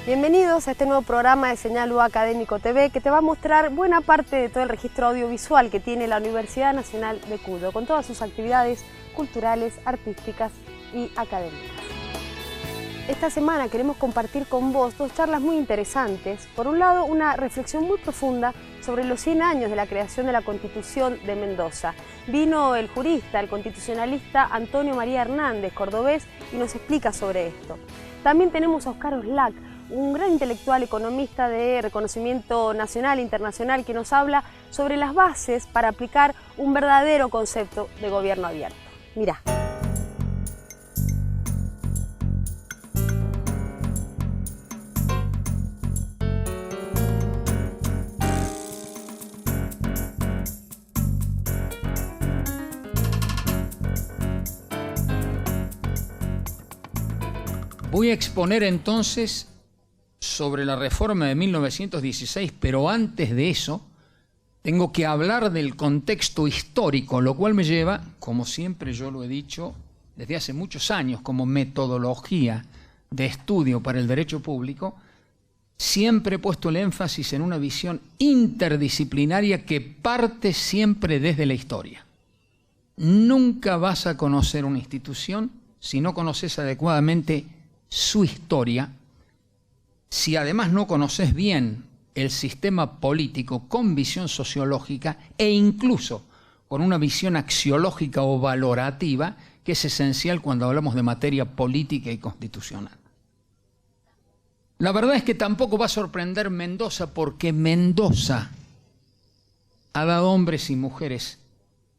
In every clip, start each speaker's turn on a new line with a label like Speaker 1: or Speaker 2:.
Speaker 1: Bienvenidos a este nuevo programa de Señal U Académico TV que te va a mostrar buena parte de todo el registro audiovisual que tiene la Universidad Nacional de Cuyo, con todas sus actividades culturales, artísticas y académicas. Esta semana queremos compartir con vos dos charlas muy interesantes. Por un lado, una reflexión muy profunda sobre los 100 años de la creación de la Constitución de Mendoza. Vino el jurista, el constitucionalista Antonio María Hernández, cordobés, y nos explica sobre esto. También tenemos a Oscar Oslac, un gran intelectual economista de reconocimiento nacional e internacional, que nos habla sobre las bases para aplicar un verdadero concepto de gobierno abierto. Mirá.
Speaker 2: Voy a exponer entonces sobre la reforma de 1916, pero antes de eso tengo que hablar del contexto histórico, lo cual me lleva, como siempre yo lo he dicho desde hace muchos años como metodología de estudio para el derecho público, siempre he puesto el énfasis en una visión interdisciplinaria que parte siempre desde la historia. Nunca vas a conocer una institución si no conoces adecuadamente su historia. Si además no conoces bien el sistema político con visión sociológica e incluso con una visión axiológica o valorativa, que es esencial cuando hablamos de materia política y constitucional. La verdad es que tampoco va a sorprender Mendoza, porque Mendoza ha dado hombres y mujeres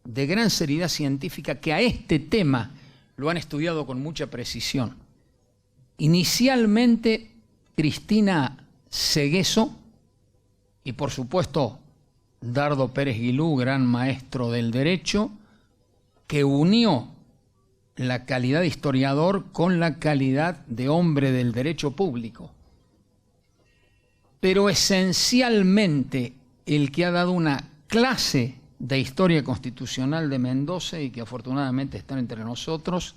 Speaker 2: de gran seriedad científica que a este tema lo han estudiado con mucha precisión. Inicialmente Cristina Segueso y por supuesto Dardo Pérez Guilú, gran maestro del derecho, que unió la calidad de historiador con la calidad de hombre del derecho público. Pero esencialmente el que ha dado una clase de historia constitucional de Mendoza y que afortunadamente están entre nosotros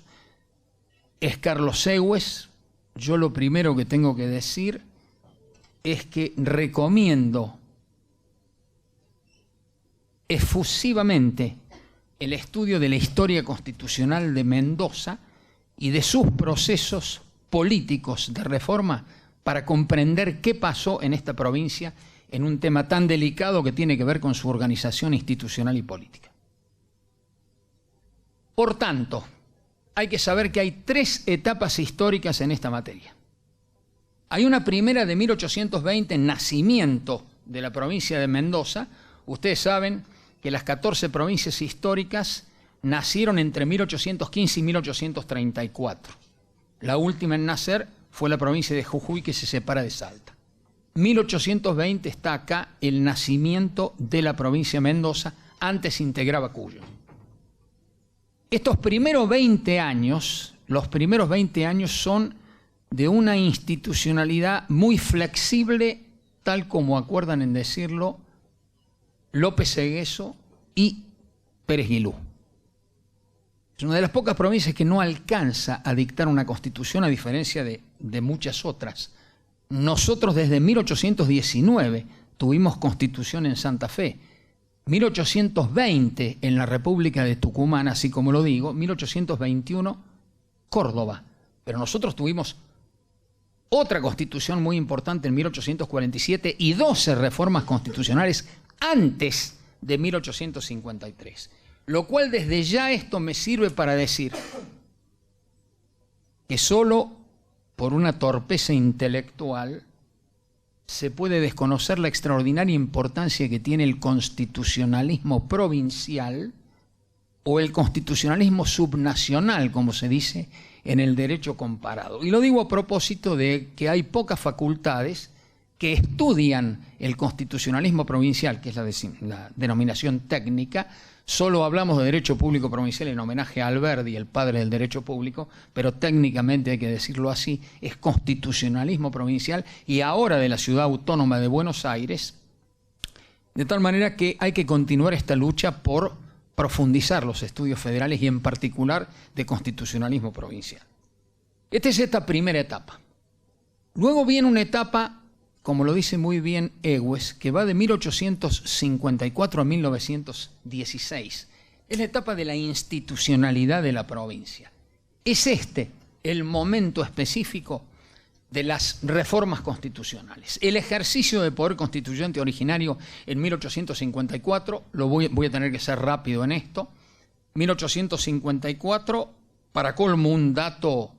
Speaker 2: es Carlos Segües. Yo lo primero que tengo que decir es que recomiendo efusivamente el estudio de la historia constitucional de Mendoza y de sus procesos políticos de reforma para comprender qué pasó en esta provincia en un tema tan delicado que tiene que ver con su organización institucional y política. Por tanto, hay que saber que hay tres etapas históricas en esta materia. Hay una primera de 1820, nacimiento de la provincia de Mendoza. Ustedes saben que las 14 provincias históricas nacieron entre 1815 y 1834. La última en nacer fue la provincia de Jujuy, que se separa de Salta. 1820 está acá el nacimiento de la provincia de Mendoza, antes integraba Cuyo. Estos primeros 20 años, los primeros 20 años son de una institucionalidad muy flexible, tal como acuerdan en decirlo López Segueso y Pérez Guilú. Es una de las pocas provincias que no alcanza a dictar una constitución, a diferencia de muchas otras. Nosotros desde 1819 tuvimos constitución en Santa Fe, 1820 en la República de Tucumán, así como lo digo, 1821 Córdoba. Pero nosotros tuvimos otra constitución muy importante en 1847 y 12 reformas constitucionales antes de 1853. Lo cual desde ya esto me sirve para decir que solo por una torpeza intelectual se puede desconocer la extraordinaria importancia que tiene el constitucionalismo provincial o el constitucionalismo subnacional, como se dice en el derecho comparado. Y lo digo a propósito de que hay pocas facultades que estudian el constitucionalismo provincial, que es la denominación técnica. Solo hablamos de derecho público provincial en homenaje a Alberdi, el padre del derecho público, pero técnicamente hay que decirlo así, es constitucionalismo provincial y ahora de la Ciudad Autónoma de Buenos Aires, de tal manera que hay que continuar esta lucha por profundizar los estudios federales y en particular de constitucionalismo provincial. Esta es esta primera etapa. Luego viene una etapa, como lo dice muy bien Egues, que va de 1854 a 1916. Es la etapa de la institucionalidad de la provincia. Es este el momento específico de las reformas constitucionales. El ejercicio de poder constituyente originario en 1854, voy a tener que ser rápido en esto, 1854, para colmo un dato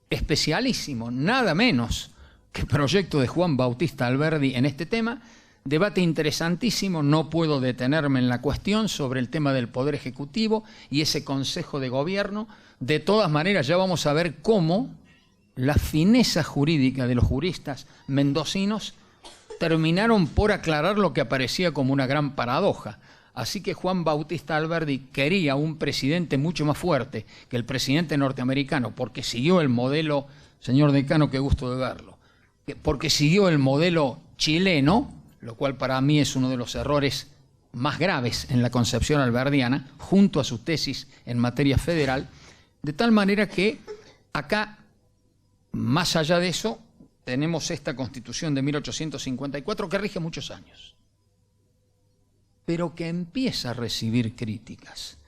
Speaker 2: especialísimo, nada menos que el proyecto de Juan Bautista Alberdi en este tema, debate interesantísimo, no puedo detenerme en la cuestión sobre el tema del Poder Ejecutivo y ese Consejo de Gobierno. De todas maneras, ya vamos a ver cómo la fineza jurídica de los juristas mendocinos terminaron por aclarar lo que aparecía como una gran paradoja. Así que Juan Bautista Alberdi quería un presidente mucho más fuerte que el presidente norteamericano, porque siguió el modelo, señor decano, qué gusto de verlo, porque siguió el modelo chileno, lo cual para mí es uno de los errores más graves en la concepción alberdiana, junto a su tesis en materia federal, de tal manera que acá, más allá de eso, tenemos esta Constitución de 1854 que rige muchos años, pero que empieza a recibir críticas,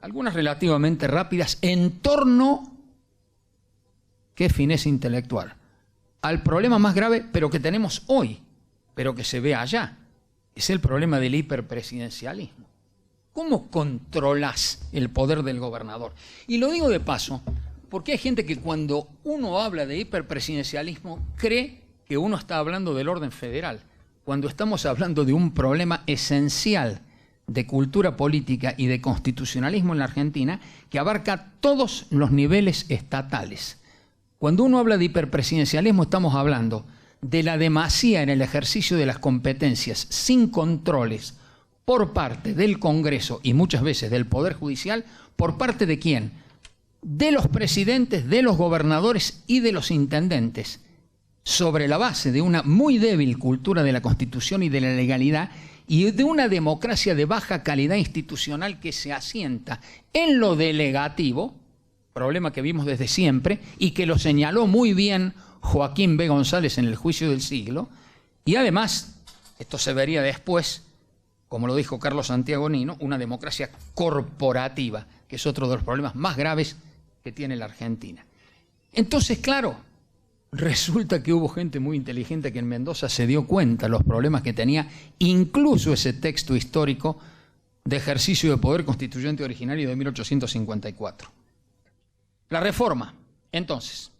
Speaker 2: algunas relativamente rápidas, en torno, qué fineza intelectual, al problema más grave, pero que tenemos hoy, pero que se ve allá, es el problema del hiperpresidencialismo. ¿Cómo controlás el poder del gobernador? Y lo digo de paso, porque hay gente que cuando uno habla de hiperpresidencialismo cree que uno está hablando del orden federal, cuando estamos hablando de un problema esencial de cultura política y de constitucionalismo en la Argentina que abarca todos los niveles estatales. Cuando uno habla de hiperpresidencialismo estamos hablando de la demasía en el ejercicio de las competencias sin controles por parte del Congreso y muchas veces del Poder Judicial, ¿por parte de quién? De los presidentes, de los gobernadores y de los intendentes, sobre la base de una muy débil cultura de la Constitución y de la legalidad y de una democracia de baja calidad institucional que se asienta en lo delegativo, problema que vimos desde siempre y que lo señaló muy bien Joaquín B. González en el Juicio del Siglo, y además, esto se vería después, como lo dijo Carlos Santiago Nino, una democracia corporativa, que es otro de los problemas más graves que tiene la Argentina. Entonces, claro, resulta que hubo gente muy inteligente que en Mendoza se dio cuenta de los problemas que tenía incluso ese texto histórico de ejercicio de poder constituyente originario de 1854. La reforma, entonces,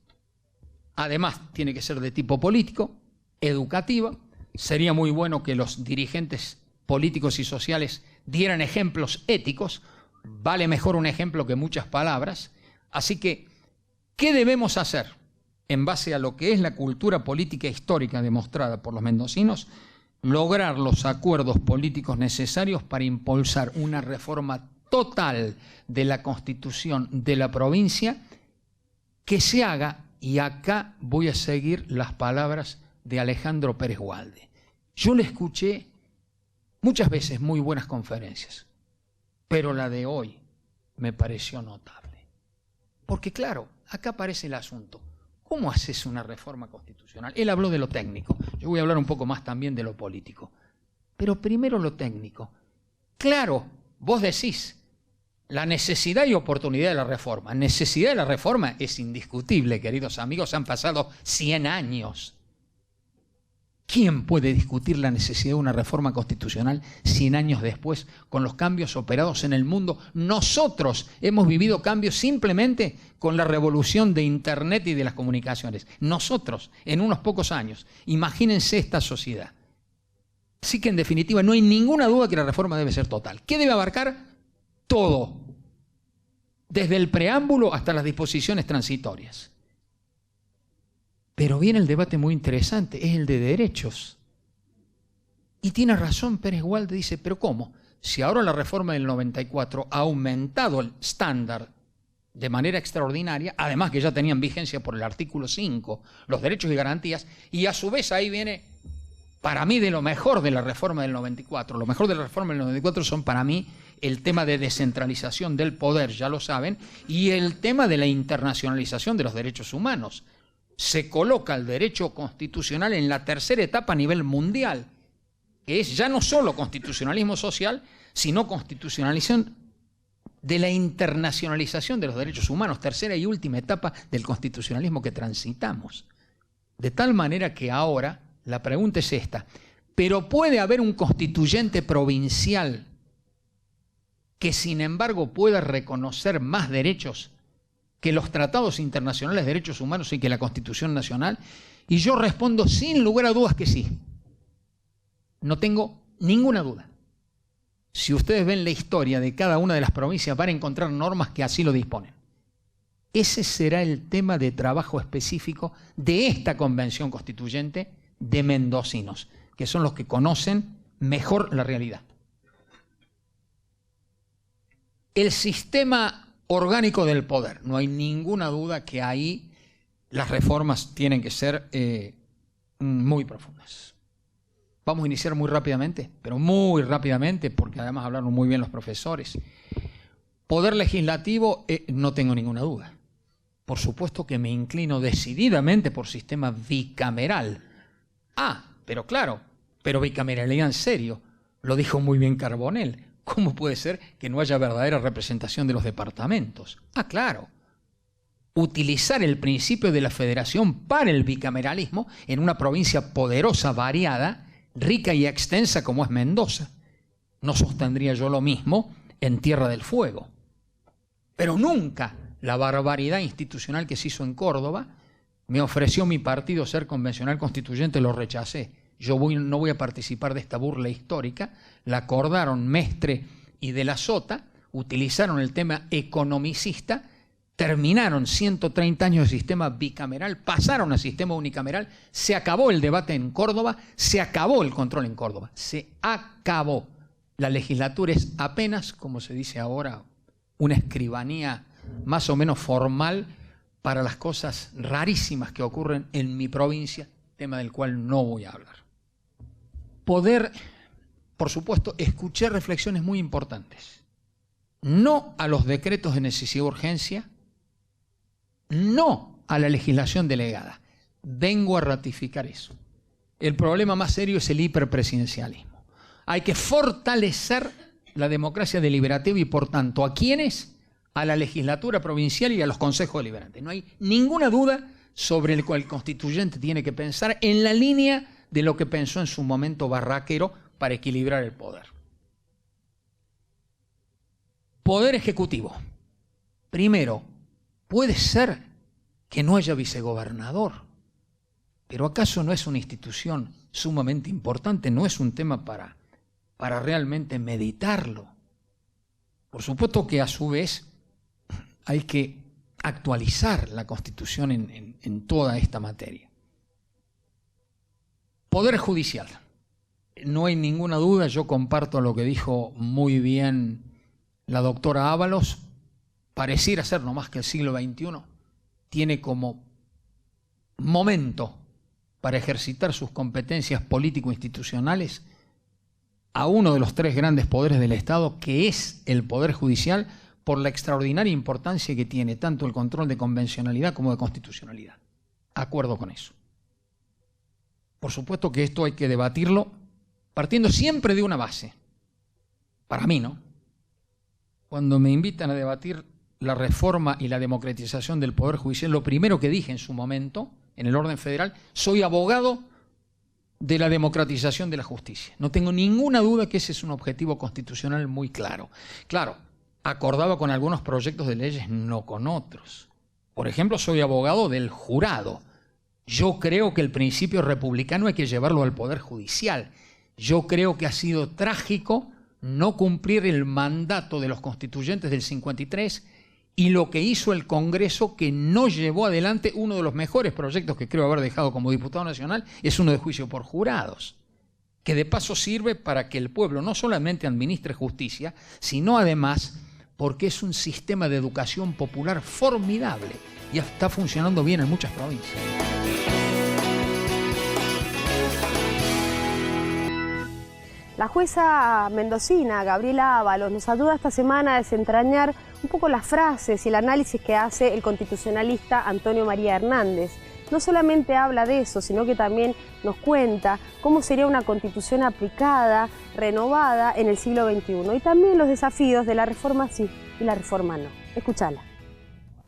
Speaker 2: además tiene que ser de tipo político, educativa. Sería muy bueno que los dirigentes políticos y sociales dieran ejemplos éticos. Vale mejor un ejemplo que muchas palabras. Así que, ¿qué debemos hacer? En base a lo que es la cultura política histórica demostrada por los mendocinos, lograr los acuerdos políticos necesarios para impulsar una reforma total de la Constitución de la provincia que se haga, y acá voy a seguir las palabras de Alejandro Pérez Gualde. Yo le escuché muchas veces muy buenas conferencias, pero la de hoy me pareció notable. Porque claro, acá aparece el asunto. ¿Cómo haces una reforma constitucional? Él habló de lo técnico, yo voy a hablar un poco más también de lo político. Pero primero lo técnico. Claro, vos decís, la necesidad y oportunidad de la reforma. Necesidad de la reforma es indiscutible, queridos amigos, han pasado 100 años. ¿Quién puede discutir la necesidad de una reforma constitucional 100 años después con los cambios operados en el mundo? Nosotros hemos vivido cambios simplemente con la revolución de Internet y de las comunicaciones. Nosotros, en unos pocos años. Imagínense esta sociedad. Así que en definitiva no hay ninguna duda que la reforma debe ser total. ¿Qué debe abarcar? Todo, desde el preámbulo hasta las disposiciones transitorias. Pero viene el debate muy interesante, es el de derechos. Y tiene razón Pérez Gualde, dice, ¿pero cómo? Si ahora la reforma del 94 ha aumentado el estándar de manera extraordinaria, además que ya tenían vigencia por el artículo 5, los derechos y garantías, y a su vez ahí viene, para mí, de lo mejor de la reforma del 94. Lo mejor de la reforma del 94 son para mí el tema de descentralización del poder, ya lo saben, y el tema de la internacionalización de los derechos humanos. se coloca el derecho constitucional en la tercera etapa a nivel mundial, que es ya no solo constitucionalismo social, sino constitucionalización de la internacionalización de los derechos humanos, tercera y última etapa del constitucionalismo que transitamos. De tal manera que ahora la pregunta es esta: ¿pero puede haber un constituyente provincial que sin embargo pueda reconocer más derechos que los tratados internacionales de derechos humanos y que la Constitución Nacional? Y yo respondo sin lugar a dudas que sí. No tengo ninguna duda. Si ustedes ven la historia de cada una de las provincias, van a encontrar normas que así lo disponen. Ese será el tema de trabajo específico de esta convención constituyente de mendocinos, que son los que conocen mejor la realidad. El sistema orgánico del poder. No hay ninguna duda que ahí las reformas tienen que ser muy profundas. Vamos a iniciar muy rápidamente, pero muy rápidamente, porque además hablaron muy bien los profesores. Poder legislativo, no tengo ninguna duda. Por supuesto que me inclino decididamente por sistema bicameral. Pero claro, pero bicameralidad en serio. Lo dijo muy bien Carbonell. ¿Cómo puede ser que no haya verdadera representación de los departamentos? Claro. Utilizar el principio de la federación para el bicameralismo en una provincia poderosa, variada, rica y extensa como es Mendoza. No sostendría yo lo mismo en Tierra del Fuego. Pero nunca la barbaridad institucional que se hizo en Córdoba. Me ofreció mi partido ser convencional constituyente, lo rechacé. No voy a participar de esta burla histórica. La acordaron Mestre y de la Sota, utilizaron el tema economicista, terminaron 130 años de sistema bicameral, pasaron al sistema unicameral, se acabó el debate en Córdoba, se acabó el control en Córdoba, se acabó. La legislatura es apenas, como se dice ahora, una escribanía más o menos formal para las cosas rarísimas que ocurren en mi provincia, tema del cual no voy a hablar. Poder, por supuesto, escuché reflexiones muy importantes. No a los decretos de necesidad y urgencia, no a la legislación delegada. Vengo a ratificar eso. El problema más serio es el hiperpresidencialismo. Hay que fortalecer la democracia deliberativa y, por tanto, ¿a quiénes? A la legislatura provincial y a los consejos deliberantes. No hay ninguna duda sobre el cual el constituyente tiene que pensar en la línea de lo que pensó en su momento Barraquero para equilibrar el poder. Poder ejecutivo. Primero, puede ser que no haya vicegobernador, pero ¿acaso no es una institución sumamente importante? ¿No es un tema para realmente meditarlo? Por supuesto que a su vez hay que actualizar la Constitución en toda esta materia. Poder judicial. No hay ninguna duda, yo comparto lo que dijo muy bien la doctora Ábalos. Pareciera ser, no más que el siglo XXI tiene como momento para ejercitar sus competencias político-institucionales a uno de los tres grandes poderes del Estado, que es el Poder Judicial, por la extraordinaria importancia que tiene tanto el control de convencionalidad como de constitucionalidad. Acuerdo con eso. Por supuesto que esto hay que debatirlo partiendo siempre de una base. Para mí, ¿no? Cuando me invitan a debatir la reforma y la democratización del Poder Judicial, lo primero que dije en su momento, en el orden federal, soy abogado de la democratización de la justicia. No tengo ninguna duda que ese es un objetivo constitucional muy claro. Claro, acordaba con algunos proyectos de leyes, no con otros. Por ejemplo, soy abogado del jurado. Yo creo que el principio republicano hay que llevarlo al Poder Judicial. Yo creo que ha sido trágico no cumplir el mandato de los constituyentes del 53 y lo que hizo el Congreso, que no llevó adelante uno de los mejores proyectos que creo haber dejado como diputado nacional, es uno de juicio por jurados, que de paso sirve para que el pueblo no solamente administre justicia, sino además porque es un sistema de educación popular formidable y está funcionando bien en muchas provincias.
Speaker 1: La jueza mendocina Gabriela Ábalos nos ayuda esta semana a desentrañar un poco las frases y el análisis que hace el constitucionalista Antonio María Hernández. no solamente habla de eso, sino que también nos cuenta cómo sería una constitución aplicada, renovada en el siglo XXI y también los desafíos de la reforma sí y la reforma no. Escúchala.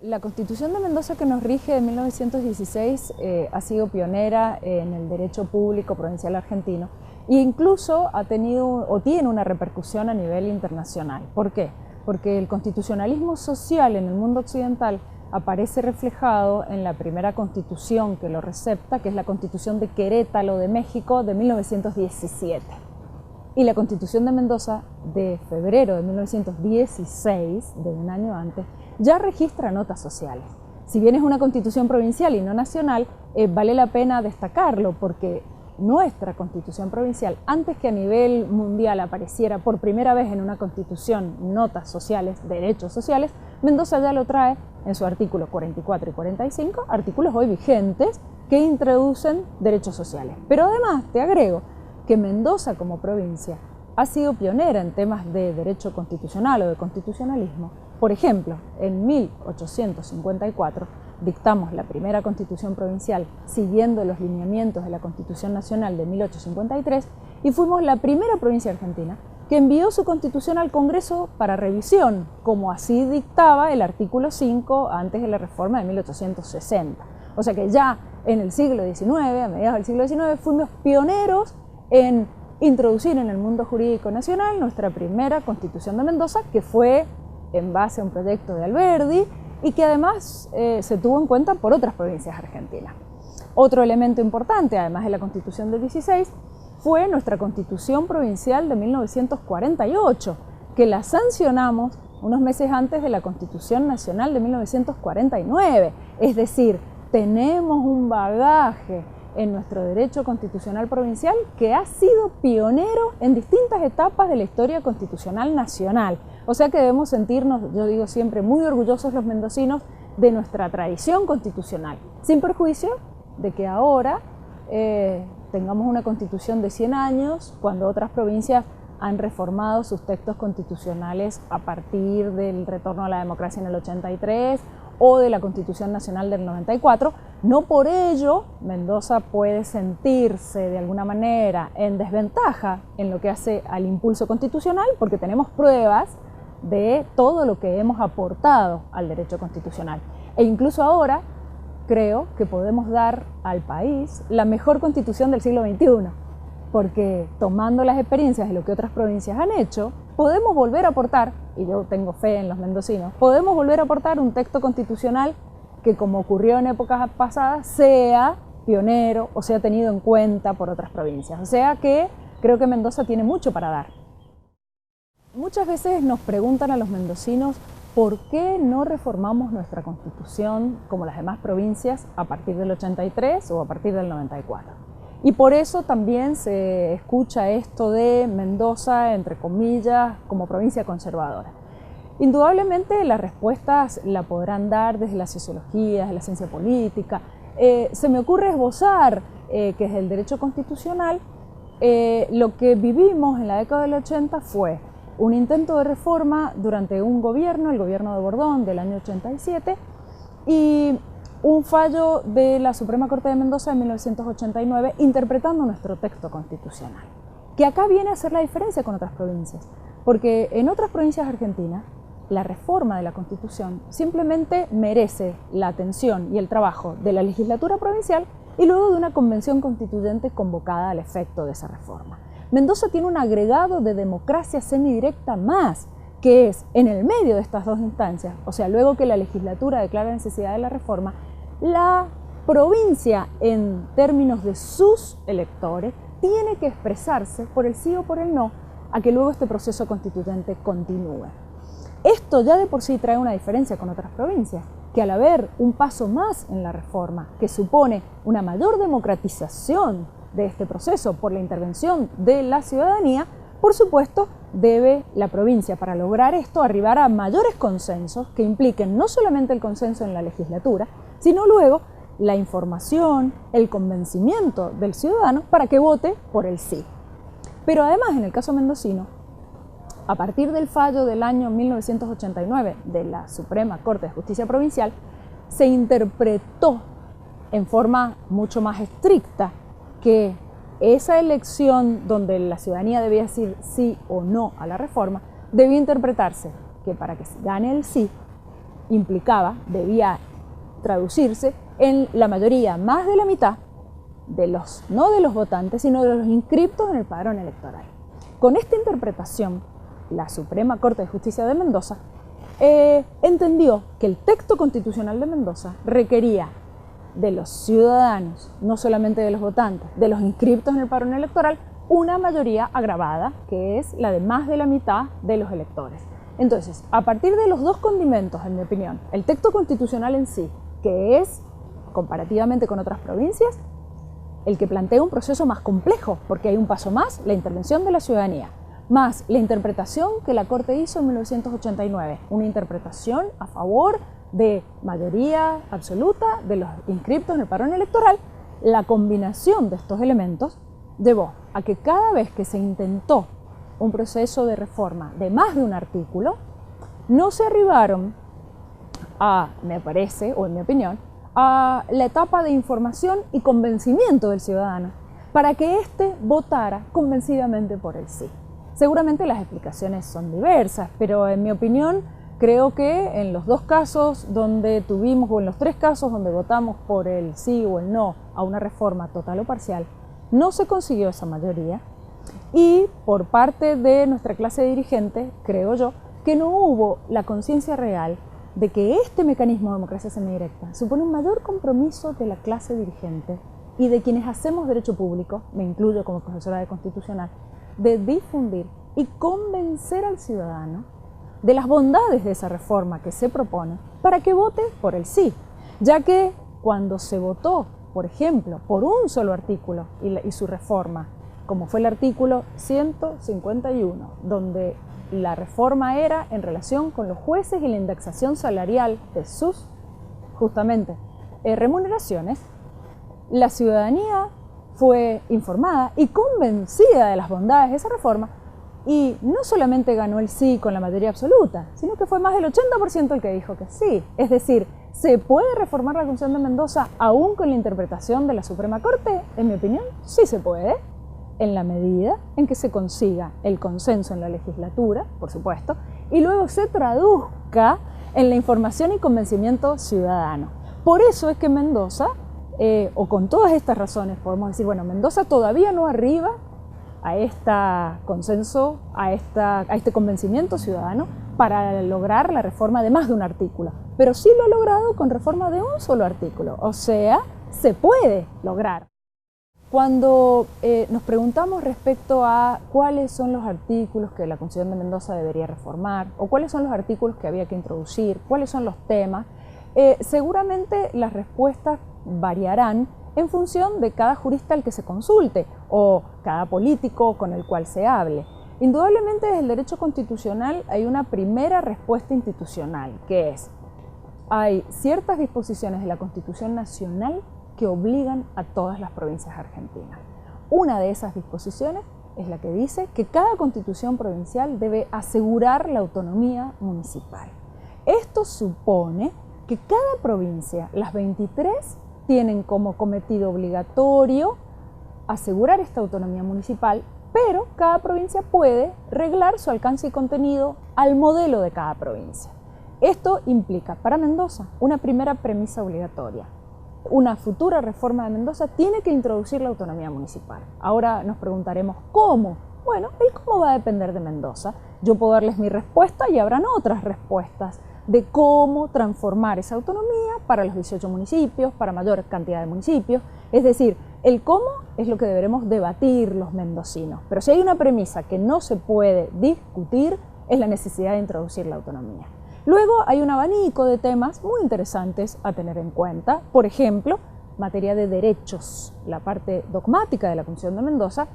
Speaker 3: La Constitución de Mendoza que nos rige de 1916 ha sido pionera en el derecho público provincial argentino e incluso ha tenido o tiene una repercusión a nivel internacional. ¿Por qué? Porque el constitucionalismo social en el mundo occidental aparece reflejado en la primera constitución que lo recepta, que es la Constitución de Querétaro de México de 1917. Y la Constitución de Mendoza de febrero de 1916, de un año antes, ya registra notas sociales. Si bien es una constitución provincial y no nacional, vale la pena destacarlo porque nuestra constitución provincial, antes que a nivel mundial apareciera por primera vez en una constitución notas sociales, derechos sociales, Mendoza ya lo trae en su artículo 44 y 45, artículos hoy vigentes que introducen derechos sociales. Pero además te agrego que Mendoza como provincia ha sido pionera en temas de derecho constitucional o de constitucionalismo. Por ejemplo, en 1854 dictamos la primera constitución provincial siguiendo los lineamientos de la Constitución Nacional de 1853 y fuimos la primera provincia argentina que envió su constitución al Congreso para revisión, como así dictaba el artículo 5 antes de la reforma de 1860. O sea que ya en el siglo XIX, a mediados del siglo XIX, fuimos pioneros en introducir en el mundo jurídico nacional nuestra primera Constitución de Mendoza, que fue en base a un proyecto de Alberdi y que además se tuvo en cuenta por otras provincias argentinas. Otro elemento importante, además de la Constitución del 16, fue nuestra Constitución Provincial de 1948, que la sancionamos unos meses antes de la Constitución Nacional de 1949. Es decir, tenemos un bagaje en nuestro derecho constitucional provincial que ha sido pionero en distintas etapas de la historia constitucional nacional. O sea que debemos sentirnos, yo digo siempre, muy orgullosos los mendocinos de nuestra tradición constitucional, sin perjuicio de que ahora tengamos una constitución de 100 años, cuando otras provincias han reformado sus textos constitucionales a partir del retorno a la democracia en el 83 o de la Constitución Nacional del 94. No por ello Mendoza puede sentirse de alguna manera en desventaja en lo que hace al impulso constitucional, porque tenemos pruebas de todo lo que hemos aportado al derecho constitucional. E incluso ahora creo que podemos dar al país la mejor constitución del siglo XXI, porque tomando las experiencias de lo que otras provincias han hecho, podemos volver a aportar, y yo tengo fe en los mendocinos, podemos volver a aportar un texto constitucional que, como ocurrió en épocas pasadas, sea pionero o sea tenido en cuenta por otras provincias. O sea que creo que Mendoza tiene mucho para dar. Muchas veces nos preguntan a los mendocinos por qué no reformamos nuestra constitución como las demás provincias a partir del 83 o a partir del 94. Y por eso también se escucha esto de Mendoza, entre comillas, como provincia conservadora. Indudablemente las respuestas la podrán dar desde la sociología, desde la ciencia política. Se me ocurre esbozar que desde el derecho constitucional lo que vivimos en la década del 80 fue un intento de reforma durante un gobierno, el gobierno de Bordón del año 87, y un fallo de la Suprema Corte de Mendoza en 1989 interpretando nuestro texto constitucional, que acá viene a hacer la diferencia con otras provincias, porque en otras provincias argentinas la reforma de la Constitución simplemente merece la atención y el trabajo de la legislatura provincial y luego de una convención constituyente convocada al efecto de esa reforma. Mendoza tiene un agregado de democracia semidirecta más, que es en el medio de estas dos instancias, o sea, luego que la legislatura declara la necesidad de la reforma, la provincia, en términos de sus electores, tiene que expresarse por el sí o por el no a que luego este proceso constituyente continúe. Esto ya de por sí trae una diferencia con otras provincias, que al haber un paso más en la reforma, que supone una mayor democratización de este proceso por la intervención de la ciudadanía, por supuesto, debe la provincia, para lograr esto, arribar a mayores consensos que impliquen no solamente el consenso en la legislatura, sino luego la información, el convencimiento del ciudadano para que vote por el sí. Pero además, en el caso mendocino, a partir del fallo del año 1989 de la Suprema Corte de Justicia Provincial, se interpretó en forma mucho más estricta que esa elección donde la ciudadanía debía decir sí o no a la reforma, debía interpretarse que para que gane el sí implicaba, debía traducirse en la mayoría, más de la mitad, de los, no de los votantes, sino de los inscriptos en el padrón electoral. Con esta interpretación, la Suprema Corte de Justicia de Mendoza entendió que el texto constitucional de Mendoza requería de los ciudadanos, no solamente de los votantes, de los inscriptos en el padrón electoral, una mayoría agravada, que es la de más de la mitad de los electores. Entonces, a partir de los dos condimentos, en mi opinión, el texto constitucional en sí, que es, comparativamente con otras provincias, el que plantea un proceso más complejo, porque hay un paso más, la intervención de la ciudadanía, más la interpretación que la Corte hizo en 1989, una interpretación a favor de mayoría absoluta de los inscriptos en el padrón electoral. La combinación de estos elementos llevó a que cada vez que se intentó un proceso de reforma de más de un artículo, no se arribaron a, me parece, o en mi opinión, a la etapa de información y convencimiento del ciudadano, para que éste votara convencidamente por el sí. Seguramente las explicaciones son diversas, pero en mi opinión creo que en los dos casos donde tuvimos, o en los tres casos donde votamos por el sí o el no a una reforma total o parcial, no se consiguió esa mayoría, y por parte de nuestra clase dirigente, creo yo, que no hubo la conciencia real de que este mecanismo de democracia semidirecta supone un mayor compromiso de la clase dirigente y de quienes hacemos derecho público, me incluyo como profesora de constitucional, de difundir y convencer al ciudadano de las bondades de esa reforma que se propone para que vote por el sí, ya que cuando se votó, por ejemplo, por un solo artículo y su reforma, como fue el artículo 151, donde la reforma era en relación con los jueces y la indexación salarial de sus, justamente, remuneraciones, la ciudadanía fue informada y convencida de las bondades de esa reforma, y no solamente ganó el sí con la mayoría absoluta, sino que fue más del 80% el que dijo que sí. Es decir, ¿se puede reformar la Constitución de Mendoza aún con la interpretación de la Suprema Corte? En mi opinión, sí se puede, en la medida en que se consiga el consenso en la legislatura, por supuesto, y luego se traduzca en la información y convencimiento ciudadano. Por eso es que Mendoza, o con todas estas razones, podemos decir, bueno, Mendoza todavía no arriba a este consenso, a este convencimiento ciudadano para lograr la reforma de más de un artículo, pero sí lo ha logrado con reforma de un solo artículo, o sea, se puede lograr. Cuando nos preguntamos respecto a cuáles son los artículos que la Constitución de Mendoza debería reformar, o cuáles son los artículos que había que introducir, cuáles son los temas, seguramente las respuestas variarán en función de cada jurista al que se consulte o cada político con el cual se hable. Indudablemente desde el derecho constitucional hay una primera respuesta institucional, que es, hay ciertas disposiciones de la Constitución Nacional que obligan a todas las provincias argentinas. Una de esas disposiciones es la que dice que cada constitución provincial debe asegurar la autonomía municipal. Esto supone que cada provincia, las 23, tienen como cometido obligatorio asegurar esta autonomía municipal, pero cada provincia puede reglar su alcance y contenido al modelo de cada provincia. Esto implica para Mendoza una primera premisa obligatoria. Una futura reforma de Mendoza tiene que introducir la autonomía municipal. Ahora nos preguntaremos ¿cómo? Bueno, el cómo va a depender de Mendoza. Yo puedo darles mi respuesta y habrán otras respuestas de cómo transformar esa autonomía para los 18 municipios, para mayor cantidad de municipios. Es decir, el cómo es lo que deberemos debatir los mendocinos. Pero si hay una premisa que no se puede discutir, es la necesidad de introducir la autonomía. Luego hay un abanico de temas muy interesantes a tener en cuenta. Por ejemplo, materia de derechos. La parte dogmática de la Constitución de Mendoza,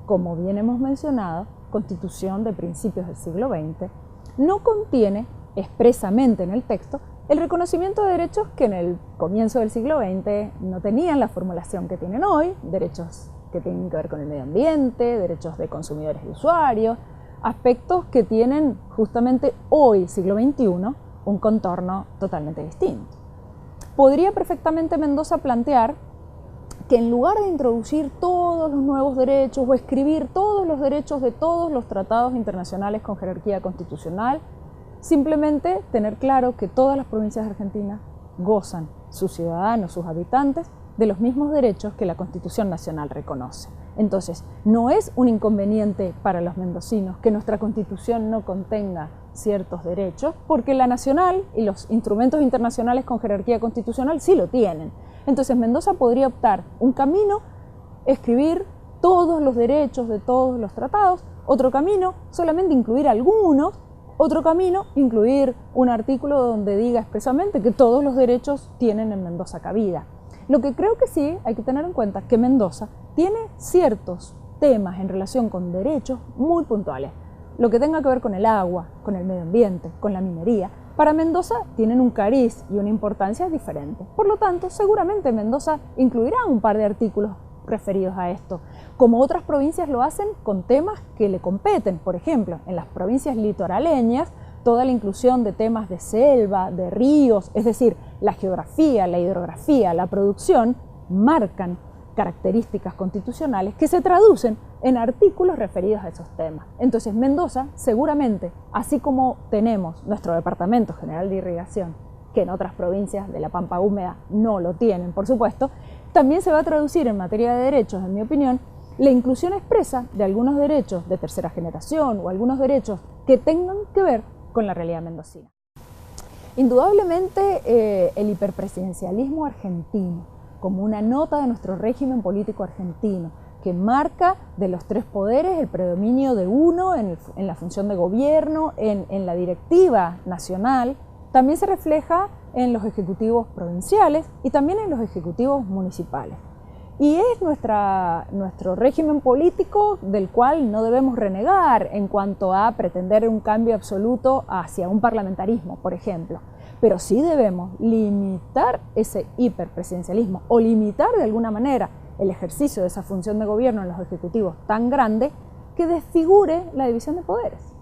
Speaker 3: como bien hemos mencionado, Constitución de principios del siglo XX, no contiene expresamente en el texto el reconocimiento de derechos que en el comienzo del siglo XX no tenían la formulación que tienen hoy, derechos que tienen que ver con el medio ambiente, derechos de consumidores y usuarios, aspectos que tienen justamente hoy, siglo XXI, un contorno totalmente distinto. podría perfectamente Mendoza plantear que en lugar de introducir todos los nuevos derechos o escribir todos los derechos de todos los tratados internacionales con jerarquía constitucional, simplemente tener claro que todas las provincias de Argentina gozan, sus ciudadanos, sus habitantes, de los mismos derechos que la Constitución Nacional reconoce. Entonces, no es un inconveniente para los mendocinos que nuestra Constitución no contenga ciertos derechos, porque la nacional y los instrumentos internacionales con jerarquía constitucional sí lo tienen. Entonces, Mendoza podría optar un camino, escribir todos los derechos de todos los tratados, otro camino, solamente incluir algunos, otro camino, incluir un artículo donde diga expresamente que todos los derechos tienen en Mendoza cabida. Lo que creo que sí hay que tener en cuenta es que Mendoza tiene ciertos temas en relación con derechos muy puntuales. Lo que tenga que ver con el agua, con el medio ambiente, con la minería, para Mendoza tienen un cariz y una importancia diferente. Por lo tanto, seguramente Mendoza incluirá un par de artículos referidos a esto, como otras provincias lo hacen con temas que le competen. Por ejemplo, en las provincias litoraleñas, toda la inclusión de temas de selva, de ríos, es decir, la geografía, la hidrografía, la producción, marcan características constitucionales que se traducen en artículos referidos a esos temas. Entonces, Mendoza, seguramente, así como tenemos nuestro Departamento General de Irrigación, que en otras provincias de la Pampa Húmeda no lo tienen, por supuesto, también se va a traducir en materia de derechos, en mi opinión, la inclusión expresa de algunos derechos de tercera generación o algunos derechos que tengan que ver con la realidad mendocina. Indudablemente, el hiperpresidencialismo argentino, como una nota de nuestro régimen político argentino, que marca de los tres poderes el predominio de uno en la función de gobierno, en la directiva nacional, también se refleja en los ejecutivos provinciales y también en los ejecutivos municipales. Y es nuestro régimen político del cual no debemos renegar en cuanto a pretender un cambio absoluto hacia un parlamentarismo, por ejemplo. Pero sí debemos limitar ese hiperpresidencialismo o limitar de alguna manera el ejercicio de esa función de gobierno en los ejecutivos tan grande que desfigure la división de poderes.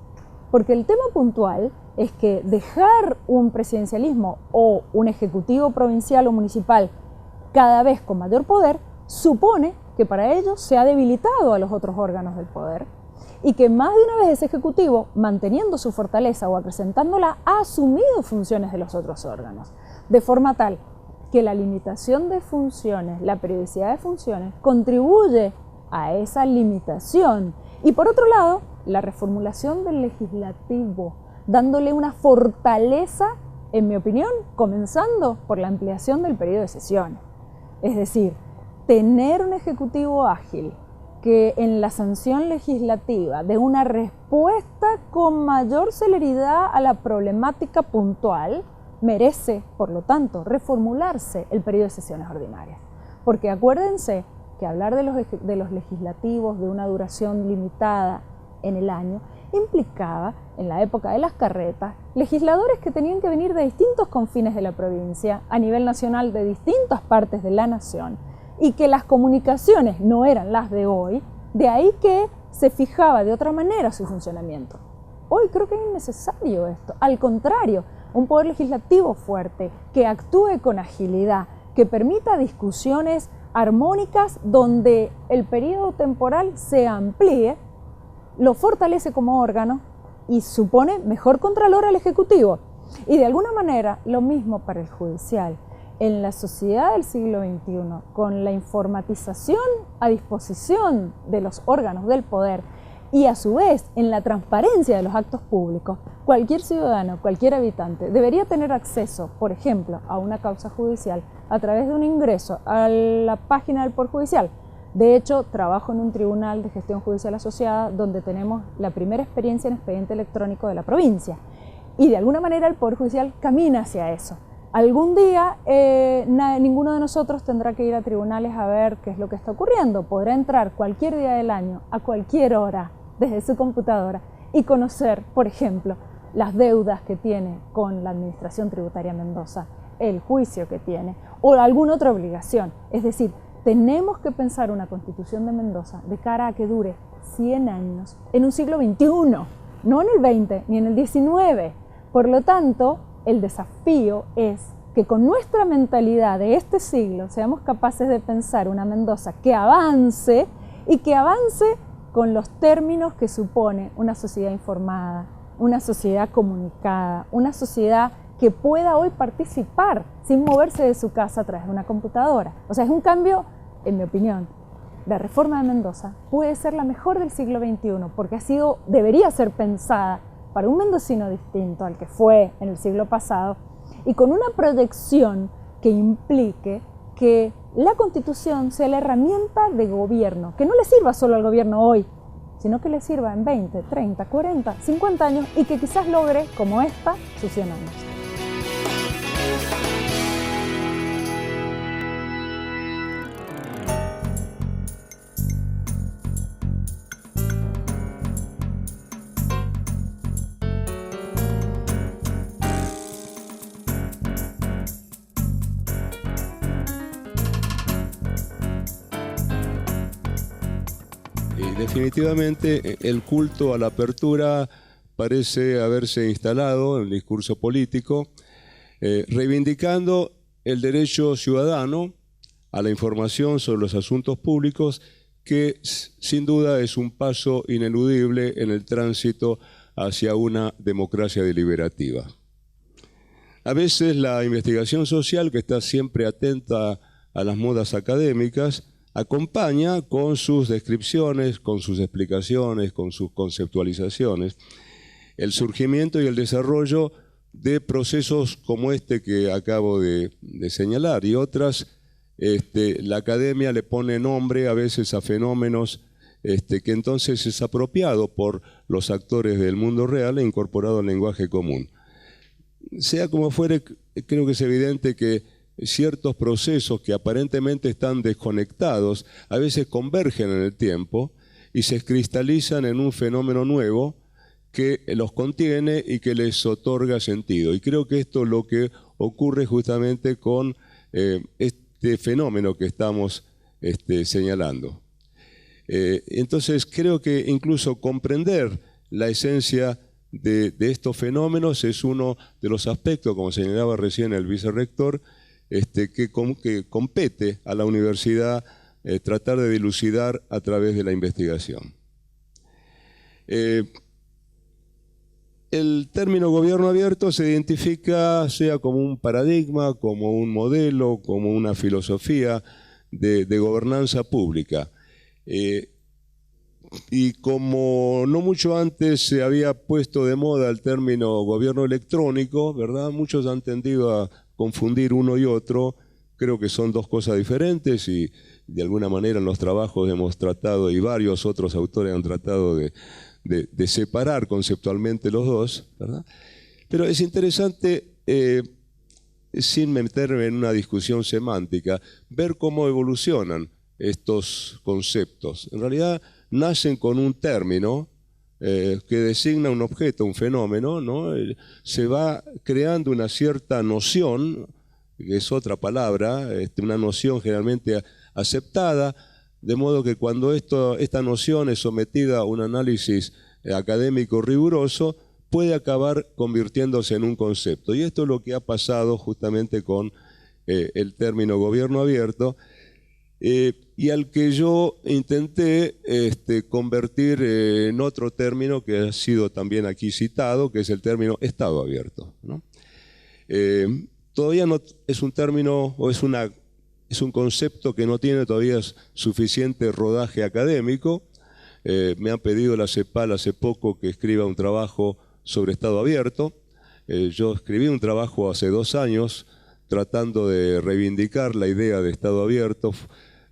Speaker 3: Porque el tema puntual es que dejar un presidencialismo o un ejecutivo provincial o municipal cada vez con mayor poder supone que para ellos se ha debilitado a los otros órganos del poder y que más de una vez ese ejecutivo, manteniendo su fortaleza o acrecentándola, ha asumido funciones de los otros órganos, de forma tal que la limitación de funciones, la periodicidad de funciones, contribuye a esa limitación. Y por otro lado, la reformulación del legislativo, dándole una fortaleza, en mi opinión, comenzando por la ampliación del periodo de sesiones. Es decir, tener un ejecutivo ágil que en la sanción legislativa dé una respuesta con mayor celeridad a la problemática puntual, merece, por lo tanto, reformularse el periodo de sesiones ordinarias. Porque acuérdense que hablar de los legislativos de una duración limitada en el año implicaba, en la época de las carretas, legisladores que tenían que venir de distintos confines de la provincia, a nivel nacional de distintas partes de la nación, y que las comunicaciones no eran las de hoy, de ahí que se fijaba de otra manera su funcionamiento. Hoy creo que es innecesario esto, al contrario, un poder legislativo fuerte, que actúe con agilidad, que permita discusiones armónicas donde el periodo temporal se amplíe, lo fortalece como órgano y supone mejor contralor al Ejecutivo. Y de alguna manera lo mismo para el judicial. En la sociedad del siglo XXI, con la informatización a disposición de los órganos del poder y a su vez en la transparencia de los actos públicos, cualquier ciudadano, cualquier habitante debería tener acceso, por ejemplo, a una causa judicial a través de un ingreso a la página del Poder Judicial. De hecho, trabajo en un tribunal de gestión judicial asociada donde tenemos la primera experiencia en expediente electrónico de la provincia. Y de alguna manera el Poder Judicial camina hacia eso. Algún día ninguno de nosotros tendrá que ir a tribunales a ver qué es lo que está ocurriendo. Podrá entrar cualquier día del año, a cualquier hora, desde su computadora y conocer, por ejemplo, las deudas que tiene con la Administración Tributaria Mendoza, el juicio que tiene o alguna otra obligación. Es decir, tenemos que pensar una Constitución de Mendoza de cara a que dure 100 años en un siglo XXI, no en el XX ni en el XIX. Por lo tanto, el desafío es que con nuestra mentalidad de este siglo seamos capaces de pensar una Mendoza que avance y que avance con los términos que supone una sociedad informada, una sociedad comunicada, una sociedad que pueda hoy participar sin moverse de su casa a través de una computadora. O sea, es un cambio, en mi opinión. La reforma de Mendoza puede ser la mejor del siglo XXI porque debería ser pensada para un mendocino distinto al que fue en el siglo pasado y con una proyección que implique que la Constitución sea la herramienta de gobierno, que no le sirva solo al gobierno hoy, sino que le sirva en 20, 30, 40, 50 años y que quizás logre, como esta, sus 100 años.
Speaker 4: Definitivamente el culto a la apertura parece haberse instalado en el discurso político, reivindicando el derecho ciudadano a la información sobre los asuntos públicos, que sin duda es un paso ineludible en el tránsito hacia una democracia deliberativa. A veces la investigación social, que está siempre atenta a las modas académicas, acompaña con sus descripciones, con sus explicaciones, con sus conceptualizaciones, el surgimiento y el desarrollo de procesos como este que acabo de señalar y otras. La academia le pone nombre a veces a fenómenos que entonces es apropiado por los actores del mundo real e incorporado al lenguaje común. Sea como fuere, creo que es evidente que ciertos procesos que aparentemente están desconectados a veces convergen en el tiempo y se cristalizan en un fenómeno nuevo que los contiene y que les otorga sentido. Y creo que esto es lo que ocurre justamente con este fenómeno que estamos señalando. Entonces creo que incluso comprender la esencia de estos fenómenos es uno de los aspectos, como señalaba recién el vicerrector, que compete a la universidad tratar de dilucidar a través de la investigación. El término gobierno abierto se identifica sea como un paradigma, como un modelo, como una filosofía de gobernanza pública. Y como no mucho antes se había puesto de moda el término gobierno electrónico, ¿verdad? Muchos han tendido a confundir uno y otro. Creo que son dos cosas diferentes y de alguna manera en los trabajos hemos tratado, y varios otros autores han tratado de separar conceptualmente los dos, ¿verdad? Pero es interesante, sin meterme en una discusión semántica, ver cómo evolucionan estos conceptos. En realidad nacen con un término que designa un objeto, un fenómeno, ¿no? Se va creando una cierta noción, que es otra palabra, una noción generalmente aceptada, de modo que cuando esta noción es sometida a un análisis académico riguroso, puede acabar convirtiéndose en un concepto. Y esto es lo que ha pasado justamente con el término gobierno abierto, y al que yo intenté convertir en otro término que ha sido también aquí citado, que es el término Estado abierto, ¿no? Todavía no es un término o es un concepto que no tiene todavía suficiente rodaje académico. Me han pedido la CEPAL hace poco que escriba un trabajo sobre Estado abierto. Yo escribí un trabajo hace 2 años tratando de reivindicar la idea de Estado abierto.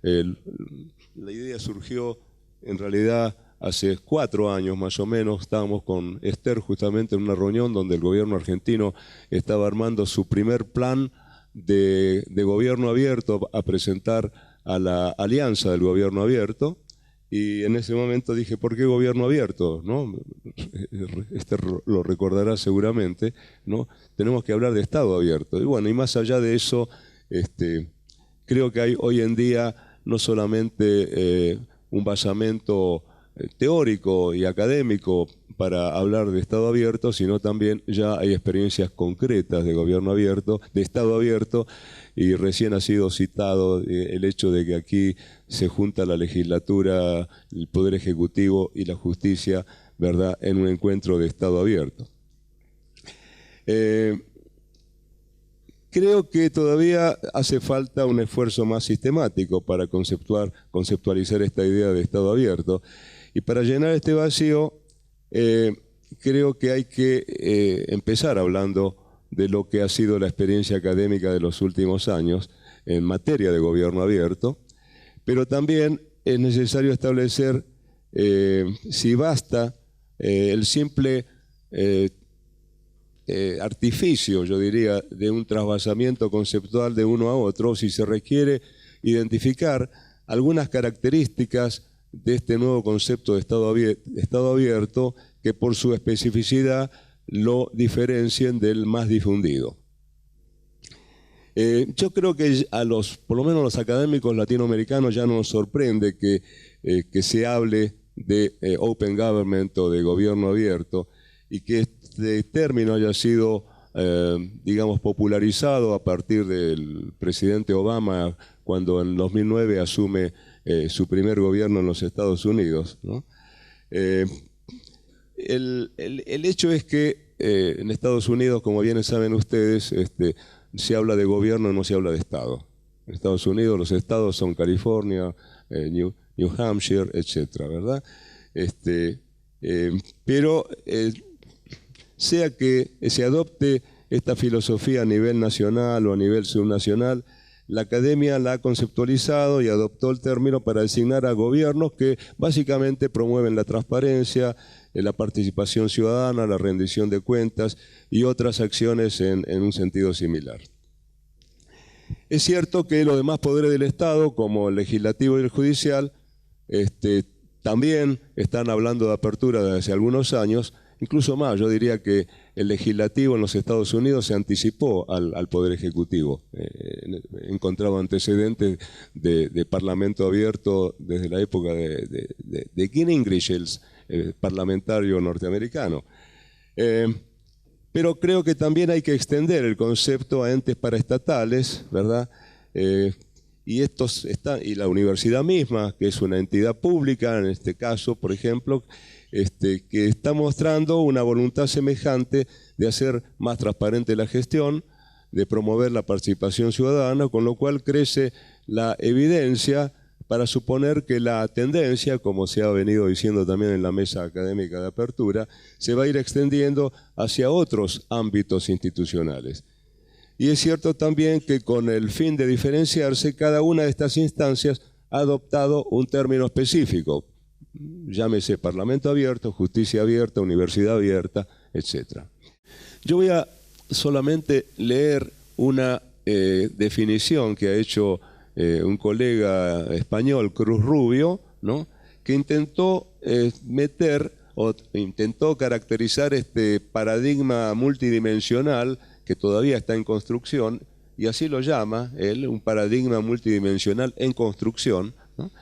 Speaker 4: La idea surgió en realidad hace 4 años más o menos. Estábamos con Esther justamente en una reunión donde el gobierno argentino estaba armando su primer plan de gobierno abierto a presentar a la alianza del gobierno abierto, y en ese momento dije, ¿por qué gobierno abierto? ¿No? Esther lo recordará seguramente, ¿no? Tenemos que hablar de Estado abierto. Y bueno, y más allá de eso, creo que hay hoy en día no solamente un basamento teórico y académico para hablar de Estado abierto, sino también ya hay experiencias concretas de gobierno abierto, de Estado abierto, y recién ha sido citado el hecho de que aquí se junta la legislatura, el Poder Ejecutivo y la justicia, ¿verdad?, en un encuentro de Estado abierto. Creo que todavía hace falta un esfuerzo más sistemático para conceptualizar esta idea de Estado abierto. Y para llenar este vacío, creo que hay que empezar hablando de lo que ha sido la experiencia académica de los últimos años en materia de gobierno abierto, pero también es necesario establecer si basta el simple artificio, yo diría, de un trasvasamiento conceptual de uno a otro, si se requiere identificar algunas características de este nuevo concepto de Estado abierto que por su especificidad lo diferencien del más difundido. Yo creo que por lo menos a los académicos latinoamericanos ya no nos sorprende que se hable de open government o de gobierno abierto y que este término haya sido, digamos, popularizado a partir del presidente Obama cuando en 2009 asume su primer gobierno en los Estados Unidos, ¿no? El hecho es que en Estados Unidos, como bien saben ustedes, se habla de gobierno, no se habla de Estado. En Estados Unidos los estados son California, New Hampshire, etcétera, ¿verdad? Pero sea que se adopte esta filosofía a nivel nacional o a nivel subnacional, la academia la ha conceptualizado y adoptó el término para designar a gobiernos que básicamente promueven la transparencia, la participación ciudadana, la rendición de cuentas y otras acciones en un sentido similar. Es cierto que los demás poderes del Estado, como el legislativo y el judicial, también están hablando de apertura desde hace algunos años, incluso más. Yo diría que el legislativo en los Estados Unidos se anticipó al Poder Ejecutivo. Encontraba antecedentes de parlamento abierto desde la época de Gingrich, el parlamentario norteamericano. Pero creo que también hay que extender el concepto a entes paraestatales, ¿verdad? Y la universidad misma, que es una entidad pública, en este caso, por ejemplo, que está mostrando una voluntad semejante de hacer más transparente la gestión, de promover la participación ciudadana, con lo cual crece la evidencia para suponer que la tendencia, como se ha venido diciendo también en la mesa académica de apertura, se va a ir extendiendo hacia otros ámbitos institucionales. Y es cierto también que con el fin de diferenciarse, cada una de estas instancias ha adoptado un término específico. Llámese Parlamento abierto, Justicia abierta, Universidad abierta, etc. Yo voy a solamente leer una definición que ha hecho un colega español, Cruz Rubio, ¿no?, que intentó intentó caracterizar este paradigma multidimensional que todavía está en construcción, y así lo llama él, un paradigma multidimensional en construcción, ¿no?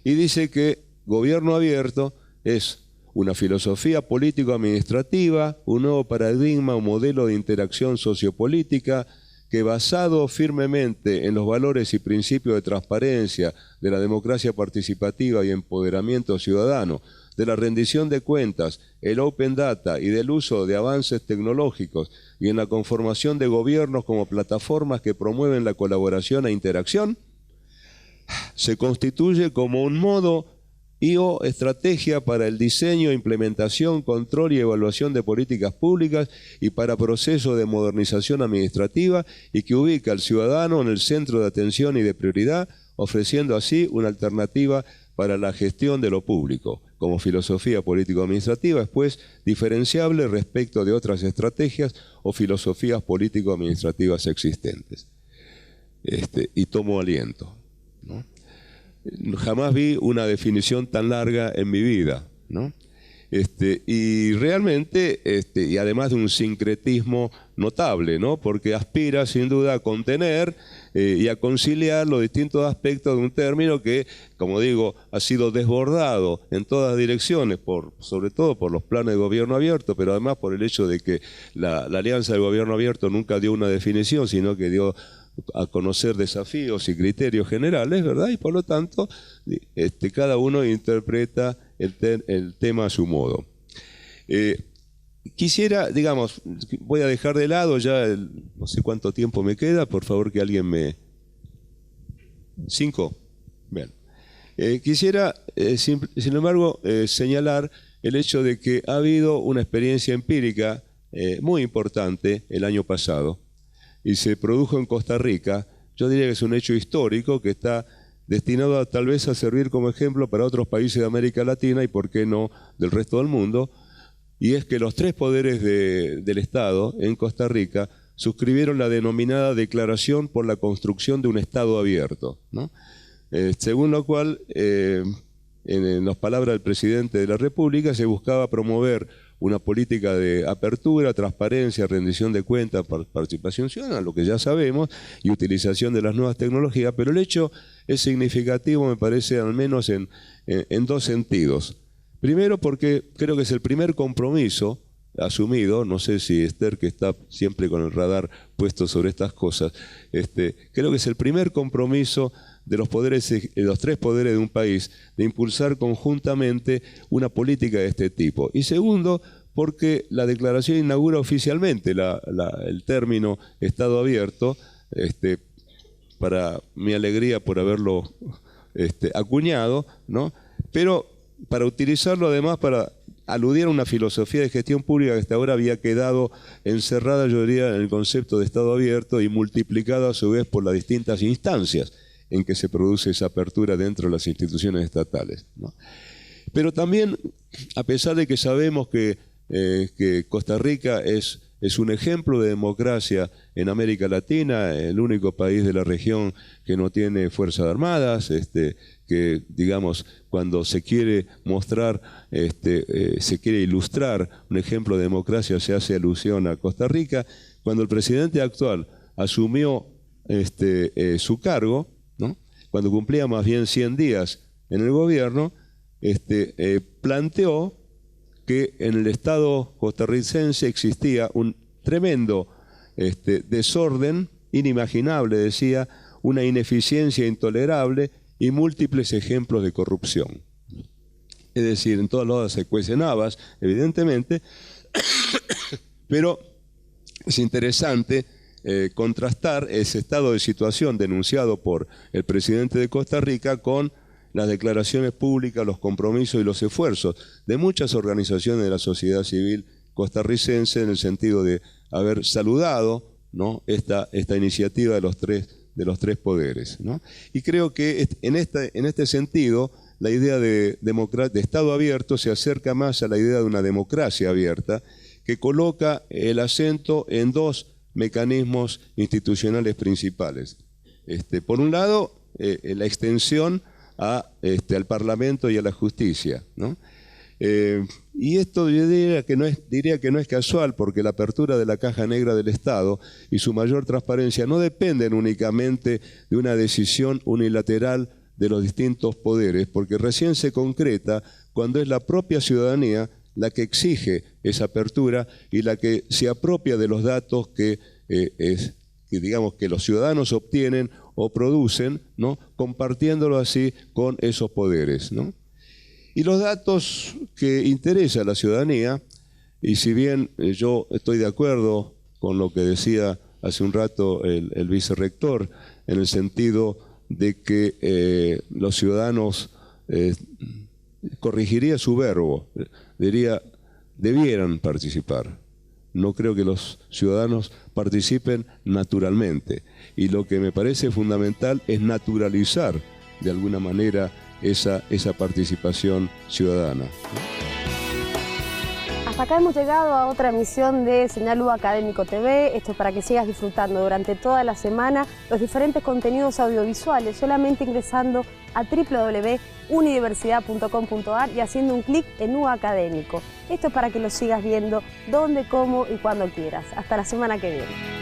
Speaker 4: Y dice que gobierno abierto es una filosofía político-administrativa, un nuevo paradigma, un modelo de interacción sociopolítica que, basado firmemente en los valores y principios de transparencia, de la democracia participativa y empoderamiento ciudadano, de la rendición de cuentas, el open data y del uso de avances tecnológicos y en la conformación de gobiernos como plataformas que promueven la colaboración e interacción, se constituye como un modo o estrategia para el diseño, implementación, control y evaluación de políticas públicas y para procesos de modernización administrativa, y que ubica al ciudadano en el centro de atención y de prioridad, ofreciendo así una alternativa para la gestión de lo público. Como filosofía político-administrativa es, pues, diferenciable respecto de otras estrategias o filosofías político-administrativas existentes. Y tomo aliento, ¿no? Jamás vi una definición tan larga en mi vida, ¿no? Y realmente, y además de un sincretismo notable, ¿no? Porque aspira sin duda a contener y a conciliar los distintos aspectos de un término que, como digo, ha sido desbordado en todas direcciones, sobre todo por los planes de gobierno abierto, pero además por el hecho de que la alianza del gobierno abierto nunca dio una definición, sino que dio a conocer desafíos y criterios generales, ¿verdad? Y por lo tanto, cada uno interpreta el tema a su modo. Quisiera, digamos, voy a dejar de lado ya, no sé cuánto tiempo me queda, por favor que alguien me... 5. Bien. Quisiera, sin embargo, señalar el hecho de que ha habido una experiencia empírica muy importante el año pasado, y se produjo en Costa Rica. Yo diría que es un hecho histórico que está destinado tal vez a servir como ejemplo para otros países de América Latina y por qué no del resto del mundo, y es que los 3 poderes del Estado en Costa Rica suscribieron la denominada Declaración por la Construcción de un Estado Abierto, ¿no? Según lo cual, en las palabras del presidente de la República, se buscaba promover una política de apertura, transparencia, rendición de cuentas, participación ciudadana, lo que ya sabemos, y utilización de las nuevas tecnologías, pero el hecho es significativo, me parece, al menos en 2 sentidos. Primero, porque creo que es el primer compromiso asumido, no sé si Esther, que está siempre con el radar puesto sobre estas cosas, creo que es el primer compromiso de los 3 poderes de un país, de impulsar conjuntamente una política de este tipo. Y segundo, porque la declaración inaugura oficialmente el término Estado Abierto, para mi alegría por haberlo acuñado, ¿no? Pero para utilizarlo además para aludir a una filosofía de gestión pública que hasta ahora había quedado encerrada, yo diría, en el concepto de Estado abierto y multiplicada a su vez por las distintas instancias en que se produce esa apertura dentro de las instituciones estatales, ¿no? Pero también, a pesar de que sabemos que Costa Rica es un ejemplo de democracia en América Latina, el único país de la región que no tiene fuerzas armadas, que, digamos, cuando se quiere mostrar, se quiere ilustrar un ejemplo de democracia, se hace alusión a Costa Rica. Cuando el presidente actual asumió su cargo, ¿no? Cuando cumplía más bien 100 días en el gobierno, planteó que en el Estado costarricense existía un tremendo desorden inimaginable, decía, una ineficiencia intolerable y múltiples ejemplos de corrupción. Es decir, en todos lados se cuecen habas, evidentemente, pero es interesante contrastar ese estado de situación denunciado por el presidente de Costa Rica con las declaraciones públicas, los compromisos y los esfuerzos de muchas organizaciones de la sociedad civil costarricense en el sentido de haber saludado, ¿no?, esta iniciativa de los tres poderes, ¿no? Y creo que en este sentido la idea de Estado abierto se acerca más a la idea de una democracia abierta que coloca el acento en 2 mecanismos institucionales principales. Por un lado, la extensión al Parlamento y a la justicia, ¿no? Y esto yo diría que no es casual, porque la apertura de la caja negra del Estado y su mayor transparencia no dependen únicamente de una decisión unilateral de los distintos poderes, porque recién se concreta cuando es la propia ciudadanía la que exige esa apertura y la que se apropia de los datos que digamos que los ciudadanos obtienen o producen, ¿no?, compartiéndolo así con esos poderes, ¿no? Y los datos que interesan a la ciudadanía, y si bien yo estoy de acuerdo con lo que decía hace un rato el vicerrector, en el sentido de que los ciudadanos, corregiría su verbo, diría, debieran participar. No creo que los ciudadanos participen naturalmente. Y lo que me parece fundamental es naturalizar de alguna manera esa participación ciudadana.
Speaker 1: A hasta acá hemos llegado a otra emisión de Señal U Académico TV. Esto es para que sigas disfrutando durante toda la semana los diferentes contenidos audiovisuales, solamente ingresando a www.unidiversidad.com.ar y haciendo un clic en U Académico. Esto es para que lo sigas viendo donde, cómo y cuando quieras. Hasta la semana que viene.